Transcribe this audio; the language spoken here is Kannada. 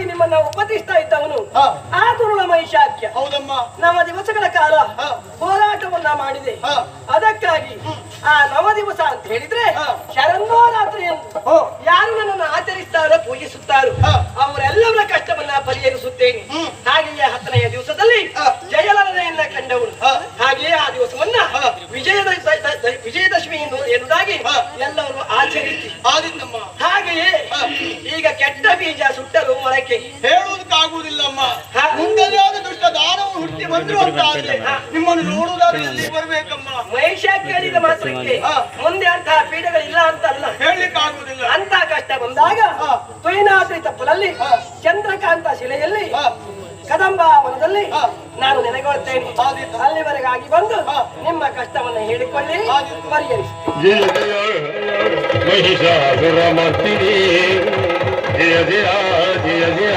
ಆಗಿ ನಿಮ್ಮನ್ನ ಉಪದಿಸ್ತಾ ಇದ್ದವನು ಆ ದುರುಳ ಮಹಿಷಾಖ್ಯ. ಹೌದಮ್ಮ. ನವ ದಿವಸಗಳ ಕಾಲ ಹೋರಾಟವನ್ನ ಮಾಡಿದೆ. ಅದಕ್ಕಾಗಿ ಆ ನವ ದಿವಸ ಅಂತ ಹೇಳಿದ್ರೆ ಶರನ್ನೋರಾತ್ರಿ ಎಂದು ಯಾರು ನನ್ನನ್ನು ಆಚರಿಸ್ತಾರೋ ಪೂಜಿಸುತ್ತಾರೋ ಅವರೆಲ್ಲವರ ಕಷ್ಟವನ್ನ ಪರಿಹರಿಸುತ್ತೇನೆ. ಹಾಗೆಯೇ 10ನೆಯ ದಿವಸದಲ್ಲಿ ಜಯಲಲನೆಯನ್ನ ಕಂಡವನು. ಹಾಗೆಯೇ ಆ ದಿವಸವನ್ನ ವಿಜಯದಶಮಿ ಎನ್ನುವುದಾಗಿ ಎಲ್ಲವರು ಆಚರಿಸಿ ಹಾಗೆಯೇ ಈಗ ಕೆಟ್ಟ ಬೀಜ ಸುಟ್ಟರು ಮೊಳಕೆ ಹೇಳುವುದಕ್ಕಾಗುವುದಿಲ್ಲಮ್ಮ. ಮುಂದೆಯಾದ ದುಷ್ಟ ದಾನವು ಹುಟ್ಟಿ ಬಂದ್ರು ಅಂತ ಆದ್ರೆ ನಿಮ್ಮನ್ನು ನೋಡುವುದಾದ್ರೆ ಬರ್ಬೇಕಮ್ಮ. ಮಹಿಷಾಖ್ಯ ಹೇಳಿದ ಮಾತ್ರಕ್ಕೆ ಮುಂದೆ ಅಂತಹ ಪೀಡೆಗಳಿಲ್ಲ ಅಂತ ಅಲ್ಲ, ಹೇಳಲಿಕ್ಕಾಗುವುದಿಲ್ಲ. ಅಂತ ಕಷ್ಟ ಬಂದಾಗ ತುಯಿನಾದ್ರಿ ತಪ್ಪಲಲ್ಲಿ ಚಂದ್ರಕಾಂತ ಶಿಲೆಯಲ್ಲಿ ಕದಂಬಾವನದಲ್ಲಿ ನಾನು ನೆನೆಗೊಳ್ತೇನೆ. ಅಲ್ಲಿವರೆಗಾಗಿ ಬಂದು ನಿಮ್ಮ ಕಷ್ಟವನ್ನು ಹೇಳಿಕೊಳ್ಳಿ, ಪರಿಹರಿಸಿ. ಮಹಿಷಾಸುರ ಮರ್ದಿನಿ ಜಯ ಜಯ ಜಯ ಜಯ